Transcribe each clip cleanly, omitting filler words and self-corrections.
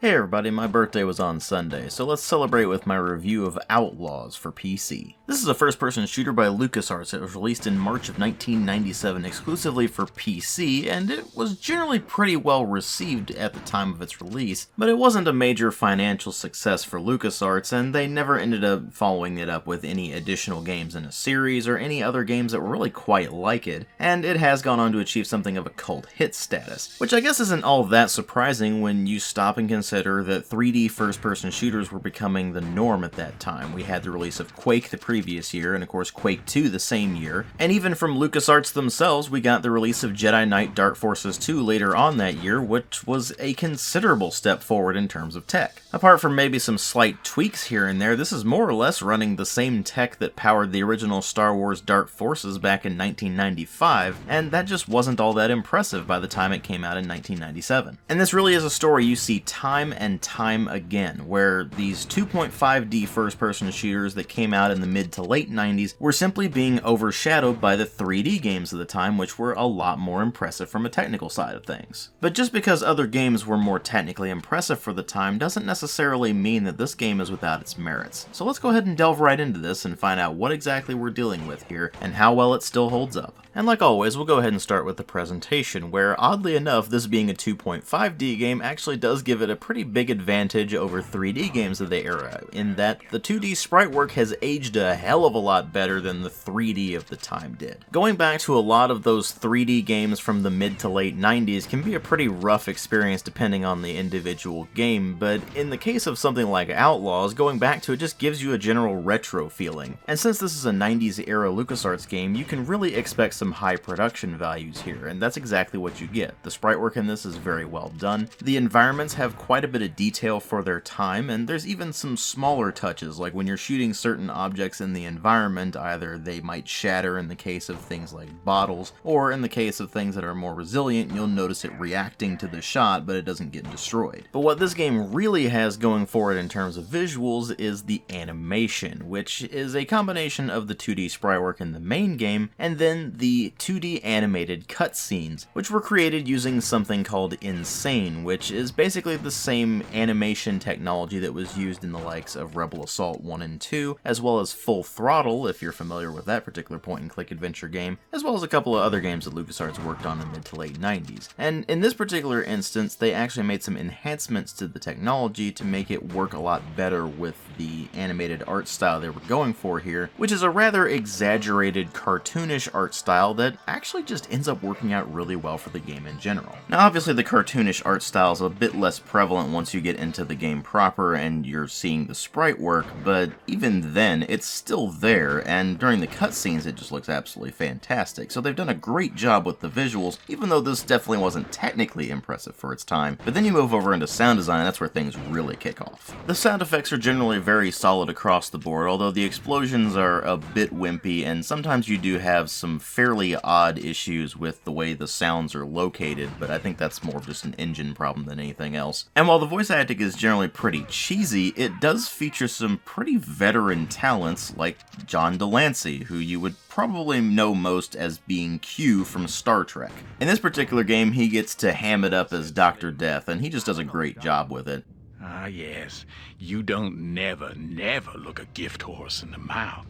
Hey everybody, my birthday was on Sunday, so let's celebrate with my review of Outlaws for PC. This is a first-person shooter by LucasArts that was released in March of 1997 exclusively for PC, and it was generally pretty well received at the time of its release, but it wasn't a major financial success for LucasArts, and they never ended up following it up with any additional games in a series or any other games that were really quite like it, and it has gone on to achieve something of a cult hit status, which I guess isn't all that surprising when you stop and consider that 3D first-person shooters were becoming the norm at that time. We had the release of Quake the previous year, and of course Quake 2 the same year, and even from LucasArts themselves we got the release of Jedi Knight Dark Forces 2 later on that year, which was a considerable step forward in terms of tech. Apart from maybe some slight tweaks here and there, this is more or less running the same tech that powered the original Star Wars Dark Forces back in 1995, and that just wasn't all that impressive by the time it came out in 1997. And this really is a story you see time and time again, where these 2.5D first-person shooters that came out in the mid to late 90s were simply being overshadowed by the 3D games of the time, which were a lot more impressive from a technical side of things. But just because other games were more technically impressive for the time doesn't necessarily mean that this game is without its merits. So let's go ahead and delve right into this and find out what exactly we're dealing with here and how well it still holds up. And like always, we'll go ahead and start with the presentation, where oddly enough, this being a 2.5D game actually does give it a pretty big advantage over 3D games of the era, in that the 2D sprite work has aged a hell of a lot better than the 3D of the time did. Going back to a lot of those 3D games from the mid to late 90s can be a pretty rough experience depending on the individual game, but in the case of something like Outlaws, going back to it just gives you a general retro feeling. And since this is a 90s era LucasArts game, you can really expect some high production values here, and that's exactly what you get. The sprite work in this is very well done. The environments have quite a bit of detail for their time, and there's even some smaller touches, like when you're shooting certain objects in the environment, either they might shatter in the case of things like bottles, or in the case of things that are more resilient, you'll notice it reacting to the shot, but it doesn't get destroyed. But what this game really has going for it in terms of visuals is the animation, which is a combination of the 2D sprite work in the main game, and then the 2D animated cutscenes, which were created using something called Insane, which is basically the same animation technology that was used in the likes of Rebel Assault 1 and 2, as well as Full Throttle, if you're familiar with that particular point-and-click adventure game, as well as a couple of other games that LucasArts worked on in the mid to late 90s. And in this particular instance, they actually made some enhancements to the technology to make it work a lot better with the animated art style they were going for here, which is a rather exaggerated, cartoonish art style that actually just ends up working out really well for the game in general. Now obviously the cartoonish art style is a bit less prevalent once you get into the game proper and you're seeing the sprite work, but even then it's still there, and during the cutscenes it just looks absolutely fantastic. So they've done a great job with the visuals, even though this definitely wasn't technically impressive for its time. But then you move over into sound design, and that's where things really kick off. The sound effects are generally very solid across the board, although the explosions are a bit wimpy, and sometimes you do have some fairly odd issues with the way the sounds are located, but I think that's more of just an engine problem than anything else. And while the voice acting is generally pretty cheesy, it does feature some pretty veteran talents like John Delancey, who you would probably know most as being Q from Star Trek. In this particular game, he gets to ham it up as Dr. Death, and he just does a great job with it. Ah, yes. You don't never look a gift horse in the mouth.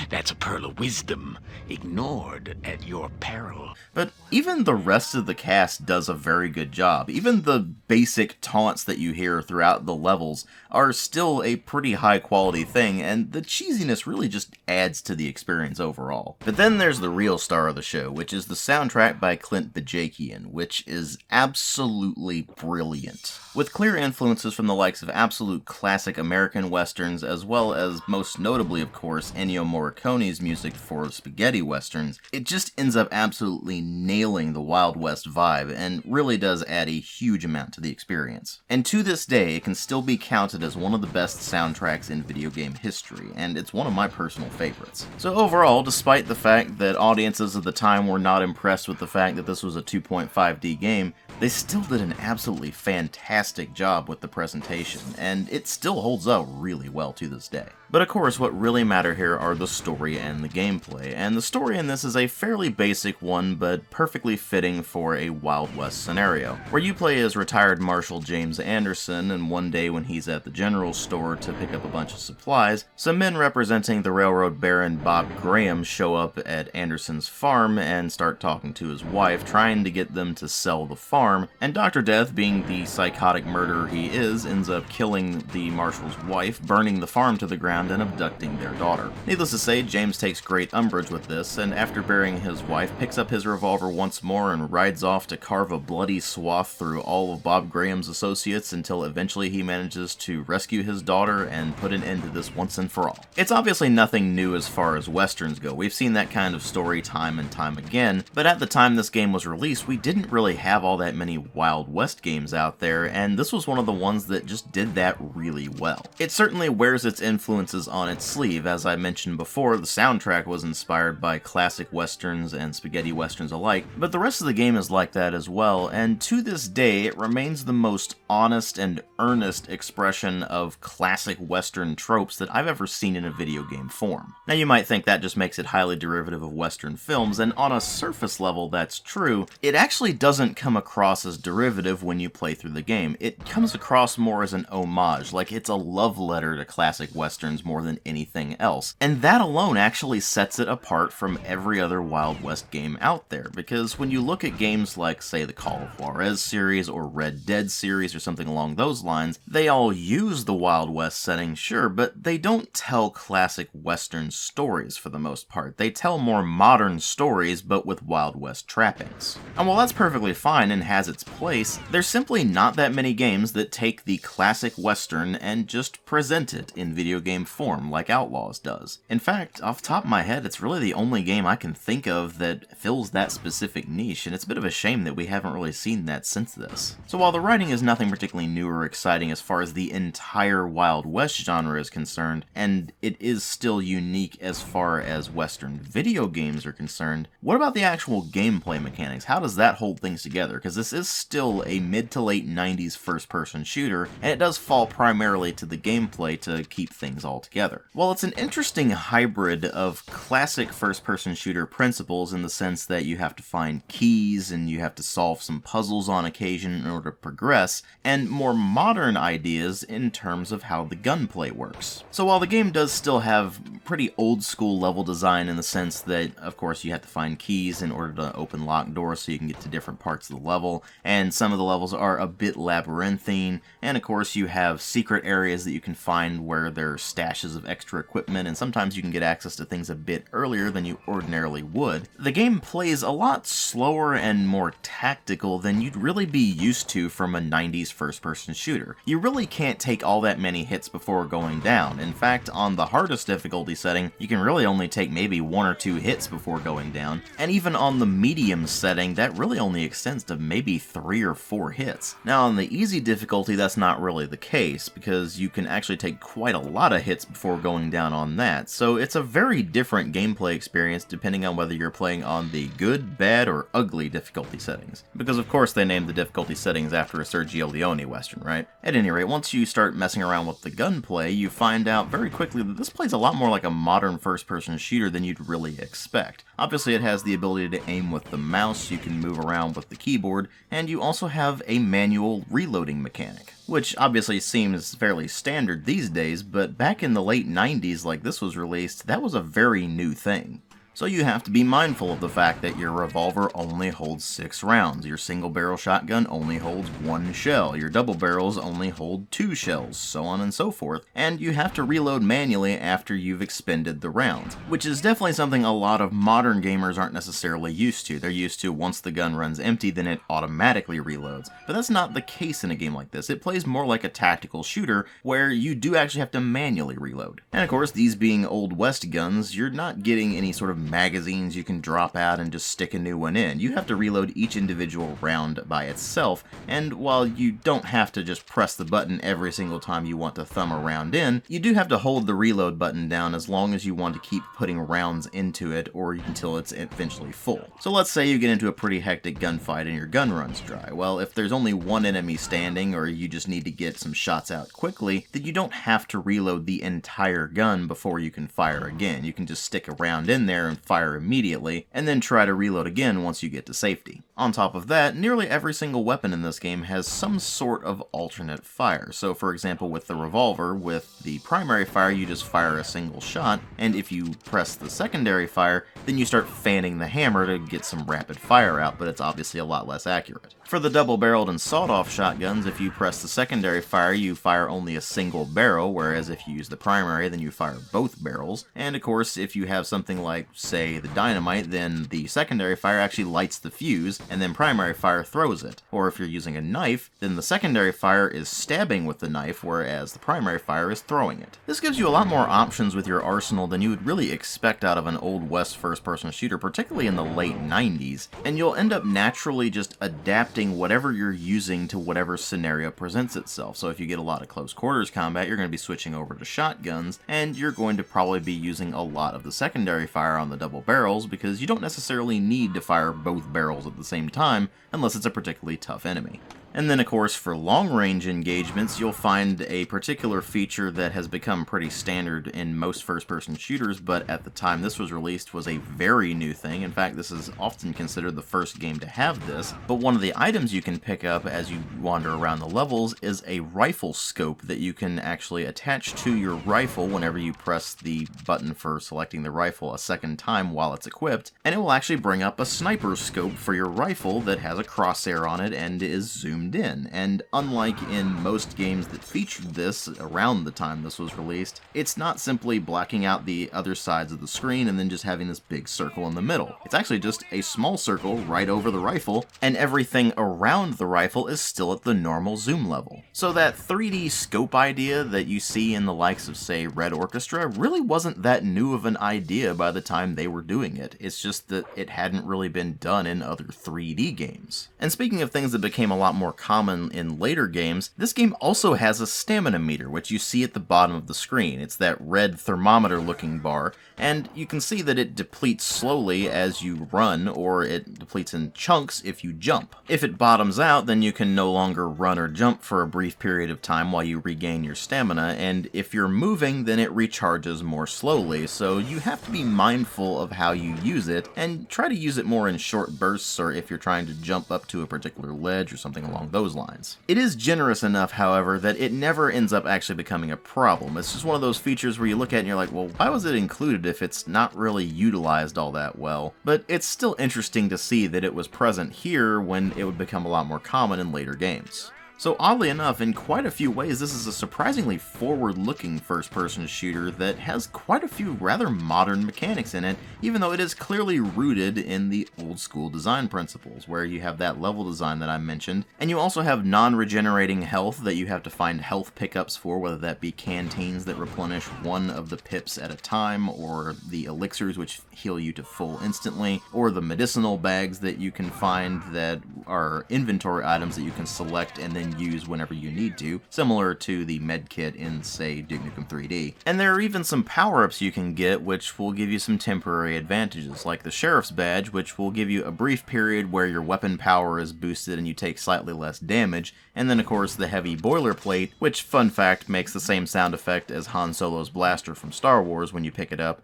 That's a pearl of wisdom, ignored at your peril. But even the rest of the cast does a very good job. Even the basic taunts that you hear throughout the levels are still a pretty high quality thing, and the cheesiness really just adds to the experience overall. But then there's the real star of the show, which is the soundtrack by Clint Bajakian, which is absolutely brilliant. With clear influences from the likes of absolute classic American westerns, as well as most notably, of course, Ennio Morricone's music for spaghetti westerns, it just ends up absolutely nailing the Wild West vibe and really does add a huge amount to the experience. And to this day, it can still be counted as one of the best soundtracks in video game history, and it's one of my personal favorites. So overall, despite the fact that audiences at the time were not impressed with the fact that this was a 2.5D game, they still did an absolutely fantastic job with the presentation, and it still holds up really well to this day. But of course, what really matter here are the story and the gameplay, and the story in this is a fairly basic one, but perfectly fitting for a Wild West scenario, where you play as retired Marshal James Anderson, and one day when he's at the general store to pick up a bunch of supplies, some men representing the railroad baron Bob Graham show up at Anderson's farm and start talking to his wife, trying to get them to sell the farm, and Dr. Death, being the psychotic murderer he is, ends up killing the marshal's wife, burning the farm to the ground, and abducting their daughter. Needless to say, James takes great umbrage with this, and after burying his wife, picks up his revolver once more and rides off to carve a bloody swath through all of Bob Graham's associates until eventually he manages to rescue his daughter and put an end to this once and for all. It's obviously nothing new as far as westerns go. We've seen that kind of story time and time again, but at the time this game was released, we didn't really have all that many Wild West games out there, and this was one of the ones that just did that really well. It certainly wears its influences on its sleeve. As I mentioned before, the soundtrack was inspired by classic westerns and spaghetti westerns alike, but the rest of the game is like that as well, and to this day it remains the most honest and earnest expression of classic western tropes that I've ever seen in a video game form. Now you might think that just makes it highly derivative of western films, and on a surface level that's true. It actually doesn't come across as derivative when you play through the game. It comes across more as an homage, like it's a love letter to classic westerns more than anything else. And that alone actually sets it apart from every other Wild West game out there, because when you look at games like, say, the Call of Juarez series or Red Dead series or something along those lines, they all use the Wild West setting, sure, but they don't tell classic western stories for the most part. They tell more modern stories, but with Wild West trappings. And while that's perfectly fine and has its place, there's simply not that many games that take the classic western and just present it in video game form like Outlaws does. In fact, off the top of my head, it's really the only game I can think of that fills that specific niche, and it's a bit of a shame that we haven't really seen that since this. So while the writing is nothing particularly new or exciting as far as the entire Wild West genre is concerned, and it is still unique as far as Western video games are concerned, what about the actual gameplay mechanics? How does that hold things together? Because this is still a mid to late 90s first-person shooter, and it does fall primarily to the gameplay to keep things all together. Well, it's an interesting hybrid of classic first-person shooter principles in the sense that you have to find keys and you have to solve some puzzles on occasion in order to progress, and more modern ideas in terms of how the gunplay works. So while the game does still have pretty old-school level design in the sense that, of course, you have to find keys in order to open locked doors so you can get to different parts of the level, and some of the levels are a bit labyrinthine, and of course you have secret areas that you can find where there are stashes of extra equipment, and sometimes you can get access to things a bit earlier than you ordinarily would. The game plays a lot slower and more tactical than you'd really be used to from a 90s first-person shooter. You really can't take all that many hits before going down. In fact, on the hardest difficulty setting, you can really only take maybe 1 or 2 hits before going down, and even on the medium setting, that really only extends to maybe 3 or 4 hits. Now on the easy difficulty, that's not really the case, because you can actually take quite a lot of hits before going down on that, so it's a very different gameplay experience depending on whether you're playing on the good, bad, or ugly difficulty settings. Because of course they named the difficulty settings after a Sergio Leone western, right? At any rate, once you start messing around with the gunplay, you find out very quickly that this plays a lot more like a modern first-person shooter than you'd really expect. Obviously it has the ability to aim with the mouse, you can move around with the keyboard, and you also have a manual reloading mechanic, which obviously seems fairly standard these days, but back in the late 90s like this was released, that was a very new thing. So you have to be mindful of the fact that your revolver only holds 6 rounds, your single barrel shotgun only holds 1 shell, your double barrels only hold 2 shells, so on and so forth, and you have to reload manually after you've expended the rounds, which is definitely something a lot of modern gamers aren't necessarily used to. They're used to once the gun runs empty, then it automatically reloads, but that's not the case in a game like this. It plays more like a tactical shooter where you do actually have to manually reload. And of course, these being Old West guns, you're not getting any sort of magazines you can drop out and just stick a new one in. You have to reload each individual round by itself, and while you don't have to just press the button every single time you want to thumb a round in, you do have to hold the reload button down as long as you want to keep putting rounds into it or until it's eventually full. So let's say you get into a pretty hectic gunfight and your gun runs dry. Well, if there's only one enemy standing or you just need to get some shots out quickly, then you don't have to reload the entire gun before you can fire again. You can just stick a round in there and fire immediately, and then try to reload again once you get to safety. On top of that, nearly every single weapon in this game has some sort of alternate fire. So for example, with the revolver, with the primary fire you just fire a single shot, and if you press the secondary fire, then you start fanning the hammer to get some rapid fire out, but it's obviously a lot less accurate. For the double-barreled and sawed-off shotguns, if you press the secondary fire, you fire only a single barrel, whereas if you use the primary, then you fire both barrels. And of course, if you have something like, say, the dynamite, then the secondary fire actually lights the fuse, and then primary fire throws it. Or if you're using a knife, then the secondary fire is stabbing with the knife, whereas the primary fire is throwing it. This gives you a lot more options with your arsenal than you would really expect out of an Old West first-person shooter, particularly in the late 90s, and you'll end up naturally just adapting whatever you're using to whatever scenario presents itself. So if you get a lot of close quarters combat, you're going to be switching over to shotguns, and you're going to probably be using a lot of the secondary fire on the double barrels because you don't necessarily need to fire both barrels at the same time unless it's a particularly tough enemy. And then, of course, for long-range engagements, you'll find a particular feature that has become pretty standard in most first-person shooters, but at the time this was released was a very new thing. In fact, this is often considered the first game to have this. But one of the items you can pick up as you wander around the levels is a rifle scope that you can actually attach to your rifle whenever you press the button for selecting the rifle a second time while it's equipped, and it will actually bring up a sniper scope for your rifle that has a crosshair on it and is zoomed in. And unlike in most games that featured this around the time this was released, it's not simply blacking out the other sides of the screen and then just having this big circle in the middle. It's actually just a small circle right over the rifle, and everything around the rifle is still at the normal zoom level. So that 3D scope idea that you see in the likes of, say, Red Orchestra really wasn't that new of an idea by the time they were doing it. It's just that it hadn't really been done in other 3D games. And speaking of things that became a lot more common in later games, this game also has a stamina meter, which you see at the bottom of the screen. It's that red thermometer looking bar, and you can see that it depletes slowly as you run, or it depletes in chunks if you jump. If it bottoms out, then you can no longer run or jump for a brief period of time while you regain your stamina, and if you're moving, then it recharges more slowly, so you have to be mindful of how you use it, and try to use it more in short bursts, or if you're trying to jump up to a particular ledge or something along those lines. It is generous enough, however, that it never ends up actually becoming a problem. It's just one of those features where you look at it and you're like, well, why was it included if it's not really utilized all that well? But it's still interesting to see that it was present here when it would become a lot more common in later games. So oddly enough, in quite a few ways, this is a surprisingly forward-looking first-person shooter that has quite a few rather modern mechanics in it, even though it is clearly rooted in the old-school design principles, where you have that level design that I mentioned, and you also have non-regenerating health that you have to find health pickups for, whether that be canteens that replenish one of the pips at a time, or the elixirs which heal you to full instantly, or the medicinal bags that you can find that are inventory items that you can select and then use whenever you need to, similar to the med kit in, say, Duke Nukem 3D. And there are even some power-ups you can get which will give you some temporary advantages, like the Sheriff's Badge, which will give you a brief period where your weapon power is boosted and you take slightly less damage, and then of course the Heavy Boilerplate, which, fun fact, makes the same sound effect as Han Solo's blaster from Star Wars when you pick it up,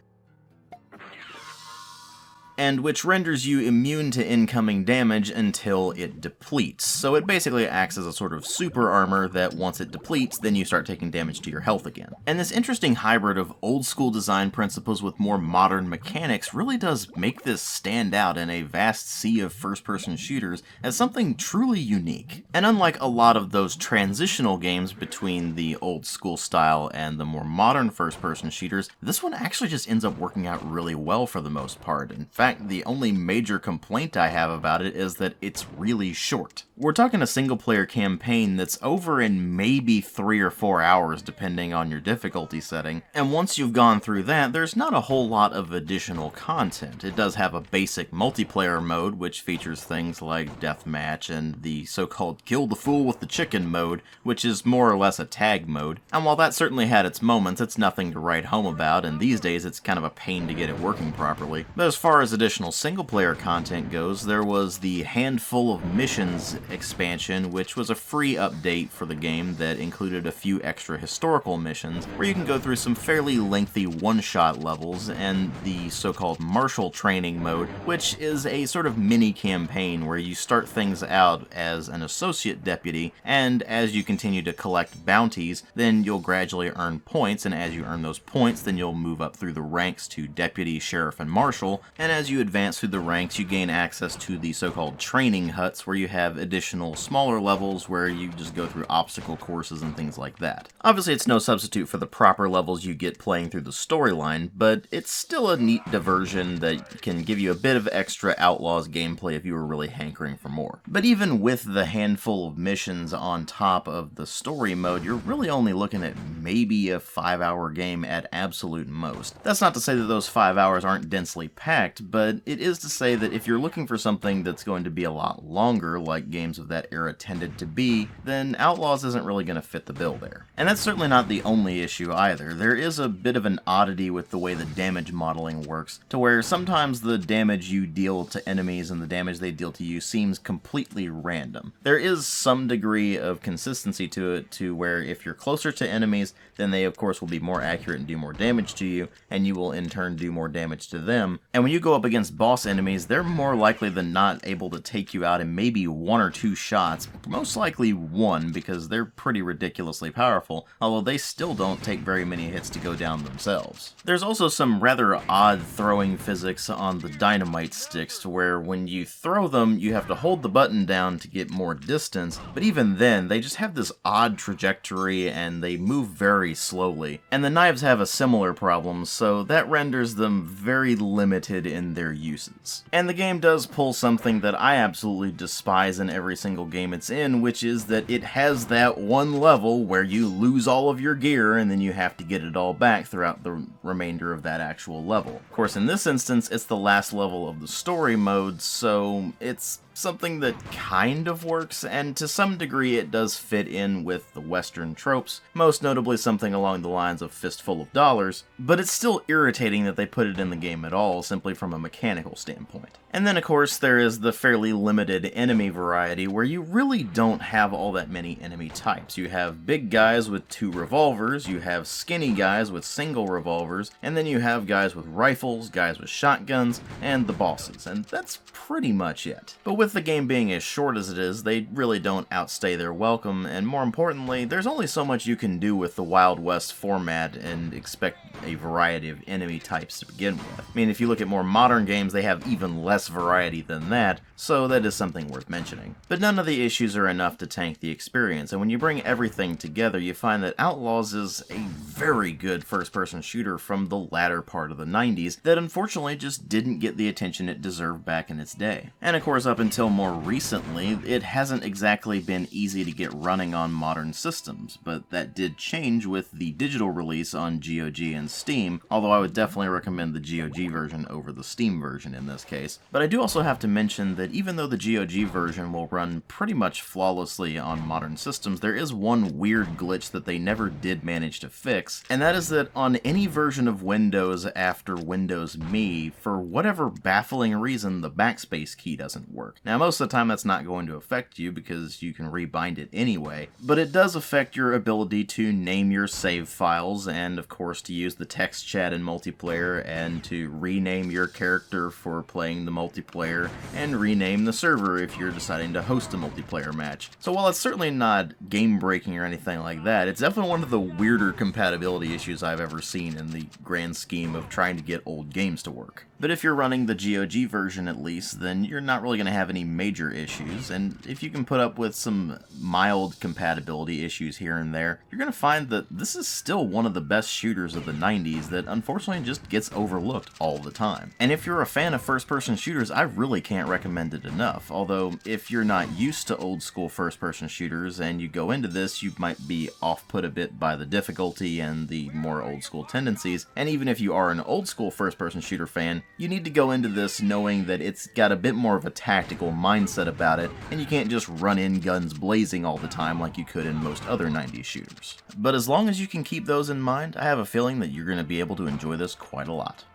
and which renders you immune to incoming damage until it depletes. So it basically acts as a sort of super armor that once it depletes, then you start taking damage to your health again. And this interesting hybrid of old school design principles with more modern mechanics really does make this stand out in a vast sea of first-person shooters as something truly unique. And unlike a lot of those transitional games between the old school style and the more modern first-person shooters, this one actually just ends up working out really well for the most part. In fact, fact, the only major complaint I have about it is that it's really short. We're talking a single-player campaign that's over in maybe 3 or 4 hours depending on your difficulty setting, and once you've gone through that, there's not a whole lot of additional content. It does have a basic multiplayer mode, which features things like deathmatch and the so-called kill the fool with the chicken mode, which is more or less a tag mode, and while that certainly had its moments, it's nothing to write home about, and these days it's kind of a pain to get it working properly. But as far as additional single-player content goes, there was the Handful of Missions expansion, which was a free update for the game that included a few extra historical missions, where you can go through some fairly lengthy one-shot levels, and the so-called martial training mode, which is a sort of mini-campaign where you start things out as an associate deputy, and as you continue to collect bounties, then you'll gradually earn points, and as you earn those points, then you'll move up through the ranks to deputy, sheriff, and marshal, and as you advance through the ranks, you gain access to the so-called training huts, where you have additional smaller levels where you just go through obstacle courses and things like that. Obviously, it's no substitute for the proper levels you get playing through the storyline, but it's still a neat diversion that can give you a bit of extra Outlaws gameplay if you were really hankering for more. But even with the handful of missions on top of the story mode, you're really only looking at maybe a 5-hour game at absolute most. That's not to say that those 5 hours aren't densely packed, but it is to say that if you're looking for something that's going to be a lot longer, like games of that era tended to be, then Outlaws isn't really going to fit the bill there. And that's certainly not the only issue either. There is a bit of an oddity with the way the damage modeling works, to where sometimes the damage you deal to enemies and the damage they deal to you seems completely random. There is some degree of consistency to it, to where if you're closer to enemies, then they of course will be more accurate and do more damage to you, and you will in turn do more damage to them. And when you go up against boss enemies, they're more likely than not able to take you out in maybe 1 or 2 shots, most likely 1 because they're pretty ridiculously powerful, although they still don't take very many hits to go down themselves. There's also some rather odd throwing physics on the dynamite sticks, to where when you throw them, you have to hold the button down to get more distance, but even then, they just have this odd trajectory and they move very slowly. And the knives have a similar problem, so that renders them very limited in their uses. And the game does pull something that I absolutely despise in every single game it's in, which is that it has that one level where you lose all of your gear and then you have to get it all back throughout the remainder of that actual level. Of course, in this instance, it's the last level of the story mode, so it's something that kind of works, and to some degree it does fit in with the Western tropes, most notably something along the lines of Fistful of Dollars, but it's still irritating that they put it in the game at all, simply from a mechanical standpoint. And then of course there is the fairly limited enemy variety, where you really don't have all that many enemy types. You have big guys with 2 revolvers, you have skinny guys with single revolvers, and then you have guys with rifles, guys with shotguns, and the bosses, and that's pretty much it. But with the game being as short as it is, they really don't outstay their welcome, and more importantly, there's only so much you can do with the Wild West format and expect a variety of enemy types to begin with. I mean, if you look at more modern games, they have even less variety than that, so that is something worth mentioning. But none of the issues are enough to tank the experience, and when you bring everything together, you find that Outlaws is a very good first-person shooter from the latter part of the 90s that unfortunately just didn't get the attention it deserved back in its day. And of course, up until more recently, it hasn't exactly been easy to get running on modern systems, but that did change with the digital release on GOG and Steam, although I would definitely recommend the GOG version over the Steam version in this case. But I do also have to mention that even though the GOG version will run pretty much flawlessly on modern systems, there is one weird glitch that they never did manage to fix, and that is that on any version of Windows after Windows Me, for whatever baffling reason, the backspace key doesn't work. Now, most of the time that's not going to affect you because you can rebind it anyway, but it does affect your ability to name your save files, and of course to use the text chat in multiplayer, and to rename your character for playing the multiplayer, and rename the server if you're deciding to host a multiplayer match. So while it's certainly not game-breaking or anything like that, it's definitely one of the weirder compatibility issues I've ever seen in the grand scheme of trying to get old games to work. But if you're running the GOG version at least, then you're not really going to have have any major issues, and if you can put up with some mild compatibility issues here and there, you're going to find that this is still one of the best shooters of the 90s that unfortunately just gets overlooked all the time. And if you're a fan of first-person shooters, I really can't recommend it enough, although if you're not used to old-school first-person shooters and you go into this, you might be off-put a bit by the difficulty and the more old-school tendencies, and even if you are an old-school first-person shooter fan, you need to go into this knowing that it's got a bit more of a tactical mindset about it, and you can't just run in guns blazing all the time like you could in most other 90s shooters. But as long as you can keep those in mind, I have a feeling that you're going to be able to enjoy this quite a lot.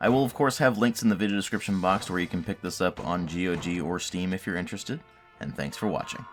I will of course have links in the video description box where you can pick this up on GOG or Steam if you're interested, and thanks for watching.